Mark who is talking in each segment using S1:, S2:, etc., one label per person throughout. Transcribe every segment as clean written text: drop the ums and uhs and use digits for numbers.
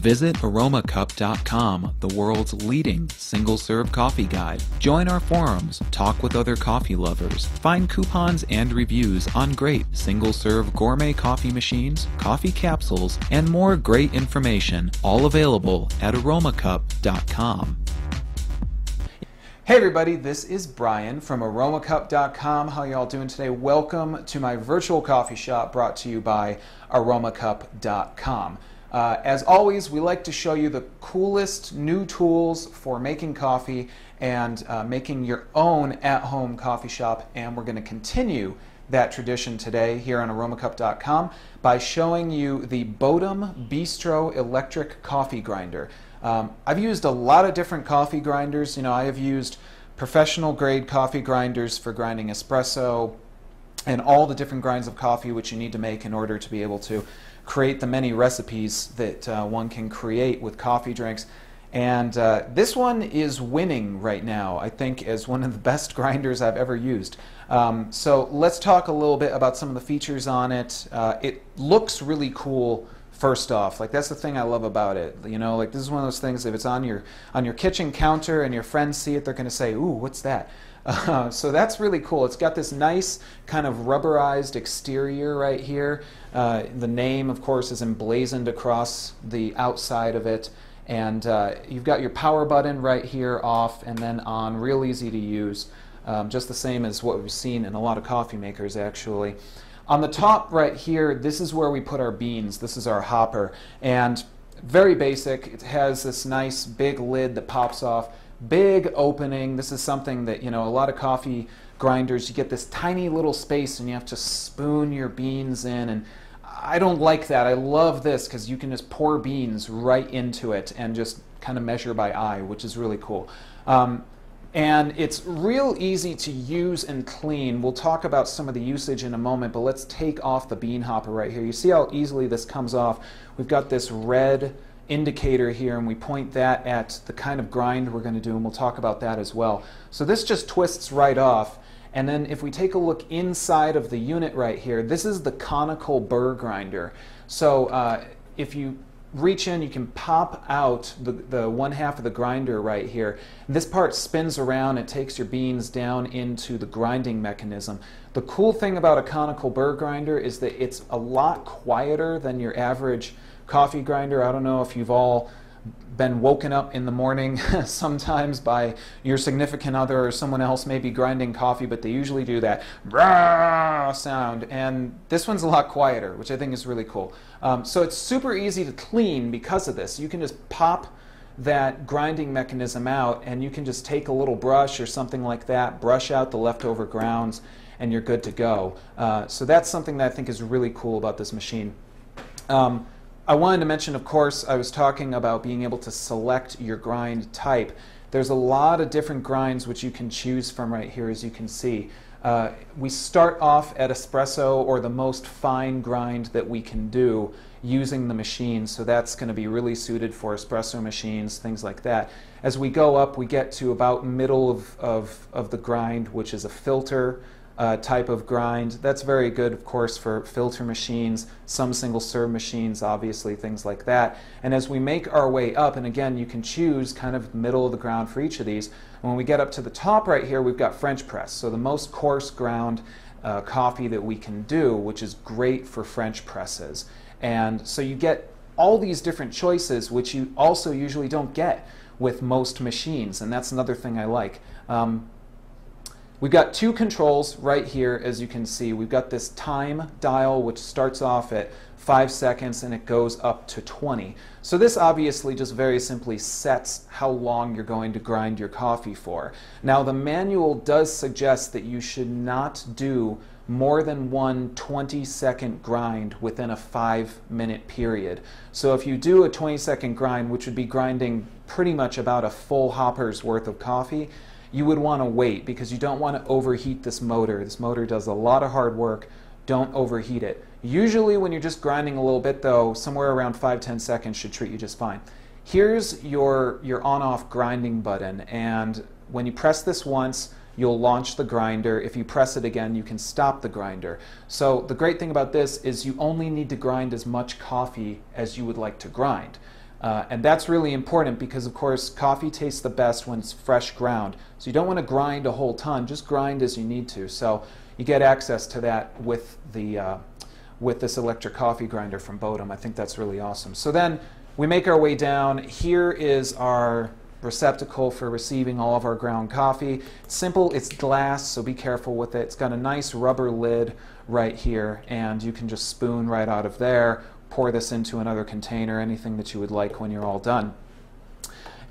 S1: Visit aromacup.com, the world's leading single-serve coffee guide. Join our forums, talk with other coffee lovers, find coupons and reviews on great single-serve gourmet coffee machines, coffee capsules, and more great information, all available at aromacup.com.
S2: Hey everybody, this is Brian from aromacup.com. How y'all doing today? Welcome to my virtual coffee shop brought to you by aromacup.com. As always, we like to show you the coolest new tools for making coffee and making your own at-home coffee shop, and we're going to continue that tradition today here on aromacup.com by showing you the Bodum Bistro electric coffee grinder. I've used a lot of different coffee grinders. I have used professional grade coffee grinders for grinding espresso and all the different grinds of coffee which you need to make in order to be able to create the many recipes that one can create with coffee drinks. And this one is winning right now, I think, as one of the best grinders I've ever used. So let's talk a little bit about some of the features on it. It looks really cool. First off, that's the thing I love about it. This is one of those things, if it's on your kitchen counter and your friends see it, they're going to say, "Ooh, what's that?" So that's really cool. It's got this nice kind of rubberized exterior right here. The name, of course, is emblazoned across the outside of it. And you've got your power button right here, off and then on, real easy to use. Just the same as what we've seen in a lot of coffee makers, actually. On the top right here, this is where we put our beans. This is our hopper. And very basic. It has this nice big lid that pops off. Big opening. This is something that, a lot of coffee grinders, you get this tiny little space and you have to spoon your beans in. And I don't like that. I love this because you can just pour beans right into it and just kind of measure by eye, which is really cool. And it's real easy to use and clean. We'll talk about some of the usage in a moment, but let's take off the bean hopper right here. You see how easily this comes off? We've got this red indicator here, and we point that at the kind of grind we're going to do, and we'll talk about that as well. So this just twists right off. And then if we take a look inside of the unit right here, this is the conical burr grinder. So if you reach in, you can pop out the one half of the grinder right here. This part spins around, it takes your beans down into the grinding mechanism. The cool thing about a conical burr grinder is that it's a lot quieter than your average coffee grinder. I don't know if you've all been woken up in the morning sometimes by your significant other or someone else maybe grinding coffee, but they usually do that brrrr sound, and this one's a lot quieter, which I think is really cool. So it's super easy to clean because of this. You can just pop that grinding mechanism out and you can just take a little brush or something like that, brush out the leftover grounds, and you're good to go. So that's something that I think is really cool about this machine. I wanted to mention, of course, I was talking about being able to select your grind type. There's a lot of different grinds which you can choose from right here, as you can see. We start off at espresso, or the most fine grind that we can do using the machine, so that's going to be really suited for espresso machines, things like that. As we go up, we get to about middle of the grind, which is a filter type of grind. That's very good, of course, for filter machines, some single-serve machines, obviously, things like that. And as we make our way up, and again, you can choose kind of middle of the ground for each of these. When we get up to the top right here, we've got French press, so the most coarse ground coffee that we can do, which is great for French presses. And so you get all these different choices, which you also usually don't get with most machines, and that's another thing I like. We've got two controls right here, as you can see. We've got this time dial, which starts off at 5 seconds and it goes up to 20. So this obviously just very simply sets how long you're going to grind your coffee for. Now the manual does suggest that you should not do more than one 20-second grind within a 5-minute period. So if you do a 20-second grind, which would be grinding pretty much about a full hopper's worth of coffee, you would want to wait because you don't want to overheat this motor. This motor does a lot of hard work. Don't overheat it. Usually when you're just grinding a little bit though, somewhere around 5-10 seconds should treat you just fine. Here's your on-off grinding button, and when you press this once, you'll launch the grinder. If you press it again, you can stop the grinder. So the great thing about this is you only need to grind as much coffee as you would like to grind. And that's really important because, of course, coffee tastes the best when it's fresh ground. So you don't want to grind a whole ton, just grind as you need to. So you get access to that with this electric coffee grinder from Bodum. I think that's really awesome. So then we make our way down. Here is our receptacle for receiving all of our ground coffee. It's simple, it's glass, so be careful with it. It's got a nice rubber lid right here, and you can just spoon right out of there, pour this into another container, anything that you would like when you're all done.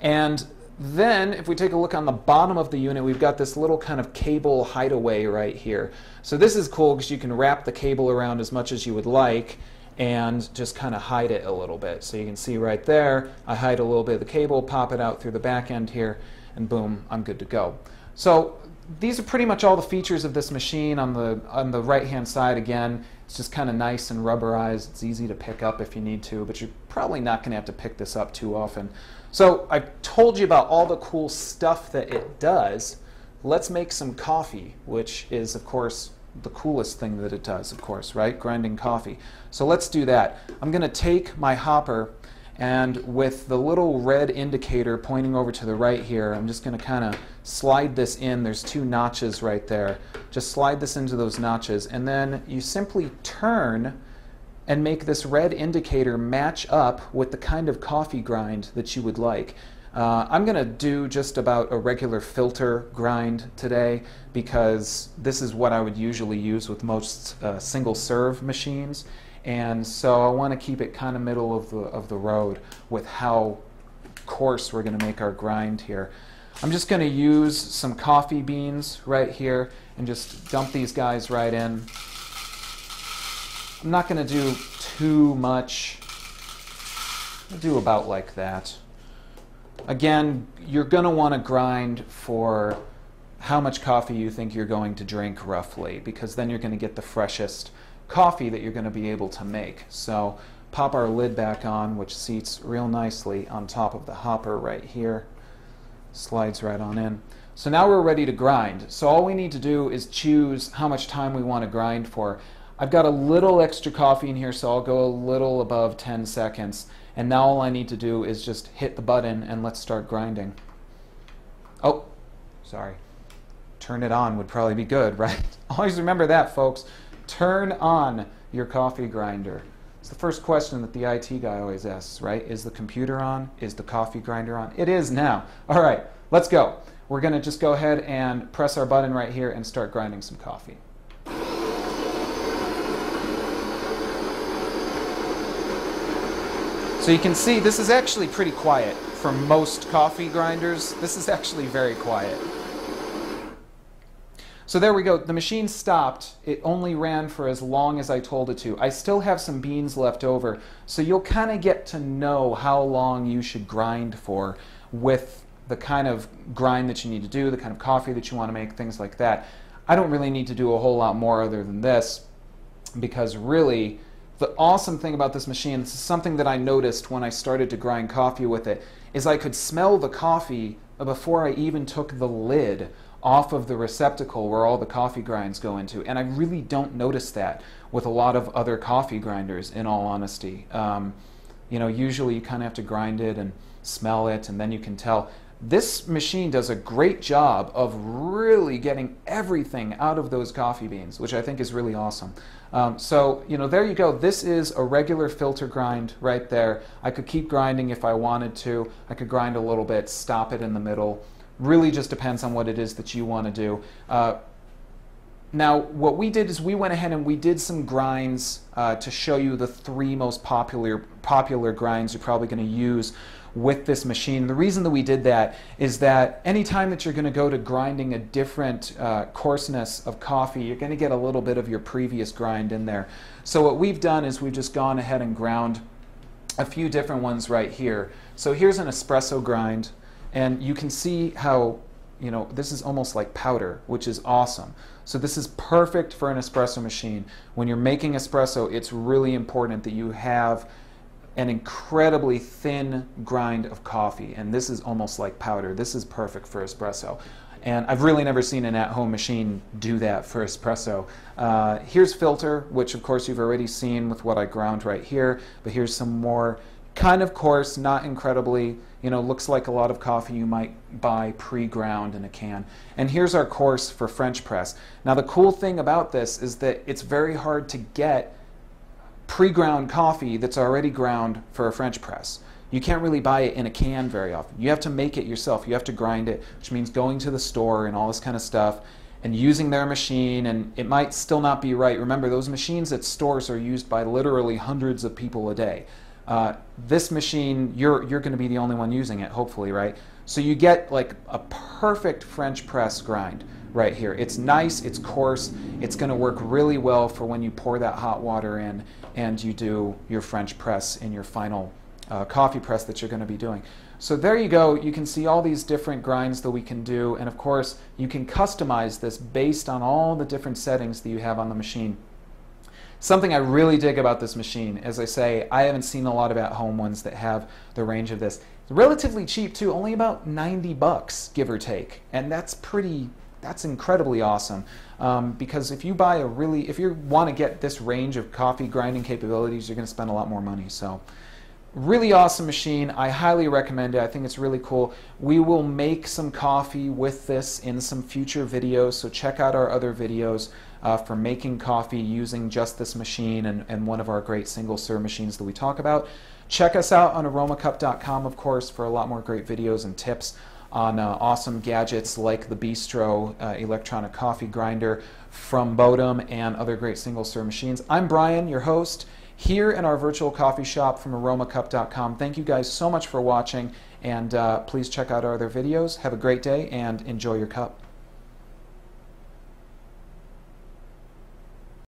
S2: And then if we take a look on the bottom of the unit, we've got this little kind of cable hideaway right here. So this is cool because you can wrap the cable around as much as you would like and just kind of hide it a little bit. So you can see right there, I hide a little bit of the cable, pop it out through the back end here, and boom, I'm good to go. So these are pretty much all the features of this machine. On the right-hand side, again, it's just kind of nice and rubberized. It's easy to pick up if you need to, but you're probably not going to have to pick this up too often. So I told you about all the cool stuff that it does. Let's make some coffee, which is, of course, the coolest thing that it does, of course, right? Grinding coffee. So let's do that. I'm going to take my hopper, and with the little red indicator pointing over to the right here, I'm just going to kind of slide this in. There's two notches right there. Just slide this into those notches, and then you simply turn and make this red indicator match up with the kind of coffee grind that you would like. I'm going to do just about a regular filter grind today because this is what I would usually use with most single serve machines, and so I want to keep it kind of middle of the road with how coarse we're going to make our grind here. I'm just going to use some coffee beans right here and just dump these guys right in. I'm not going to do too much. I'll do about like that. Again, you're going to want to grind for how much coffee you think you're going to drink roughly, because then you're going to get the freshest coffee that you're going to be able to make. So pop our lid back on, which seats real nicely on top of the hopper right here. Slides right on in. So now we're ready to grind. So all we need to do is choose how much time we want to grind for. I've got a little extra coffee in here, so I'll go a little above 10 seconds. And now all I need to do is just hit the button and let's start grinding. Oh, sorry. Turn it on would probably be good, right? Always remember that, folks. Turn on your coffee grinder. It's the first question that the IT guy always asks, right? Is the computer on? Is the coffee grinder on? It is now. All right, let's go. We're going to just go ahead and press our button right here and start grinding some coffee. So you can see this is actually pretty quiet. For most coffee grinders, this is actually very quiet. So there we go. The machine stopped. It only ran for as long as I told it to. I still have some beans left over, so you'll kind of get to know how long you should grind for with the kind of grind that you need to do, the kind of coffee that you want to make, things like that. I don't really need to do a whole lot more other than this, because really the awesome thing about this machine, this is something that I noticed when I started to grind coffee with it, is I could smell the coffee before I even took the lid off of the receptacle where all the coffee grinds go into. And I really don't notice that with a lot of other coffee grinders, in all honesty. You know, usually you kind of have to grind it and smell it, and then you can tell. This machine does a great job of really getting everything out of those coffee beans, which I think is really awesome. So, you know, there you go. This is a regular filter grind right there. I could keep grinding if I wanted to. I could grind a little bit, stop it in the middle. Really just depends on what it is that you want to do. Now, what we did is we went ahead and we did some grinds to show you the three most popular grinds you're probably going to use with this machine. The reason that we did that is that anytime that you're going to go to grinding a different coarseness of coffee, you're going to get a little bit of your previous grind in there. So what we've done is we've just gone ahead and ground a few different ones right here. So here's an espresso grind, and you can see how, you know, this is almost like powder, which is awesome. So this is perfect for an espresso machine. When you're making espresso, it's really important that you have an incredibly thin grind of coffee, and this is almost like powder. This is perfect for espresso. And I've really never seen an at-home machine do that for espresso. Here's filter, which of course you've already seen with what I ground right here, but here's some more kind of coarse, not incredibly, looks like a lot of coffee you might buy pre-ground in a can. And here's our course for French press. Now the cool thing about this is that it's very hard to get pre-ground coffee that's already ground for a French press. You can't really buy it in a can very often. You have to make it yourself. You have to grind it, which means going to the store and all this kind of stuff and using their machine, and it might still not be right. Remember, those machines at stores are used by literally hundreds of people a day. This machine, you're going to be the only one using it, hopefully, right? So you get like a perfect French press grind right here. It's nice, it's coarse, it's going to work really well for when you pour that hot water in and you do your French press in your final coffee press that you're going to be doing. So there you go. You can see all these different grinds that we can do, and of course you can customize this based on all the different settings that you have on the machine. Something I really dig about this machine, as I say, I haven't seen a lot of at-home ones that have the range of this. It's relatively cheap too, only about 90 bucks, give or take, and that's incredibly awesome. Because if you want to get this range of coffee grinding capabilities, you're going to spend a lot more money. So really awesome machine. I highly recommend it. I think it's really cool. We will make some coffee with this in some future videos, so check out our other videos for making coffee using just this machine and one of our great single serve machines that we talk about. Check us out on aromacup.com, of course, for a lot more great videos and tips on awesome gadgets like the Bistro electronic coffee grinder from Bodum and other great single serve machines. I'm Brian, your host, here in our virtual coffee shop from aromacup.com. Thank you guys so much for watching, and please check out our other videos. Have a great day and enjoy your cup.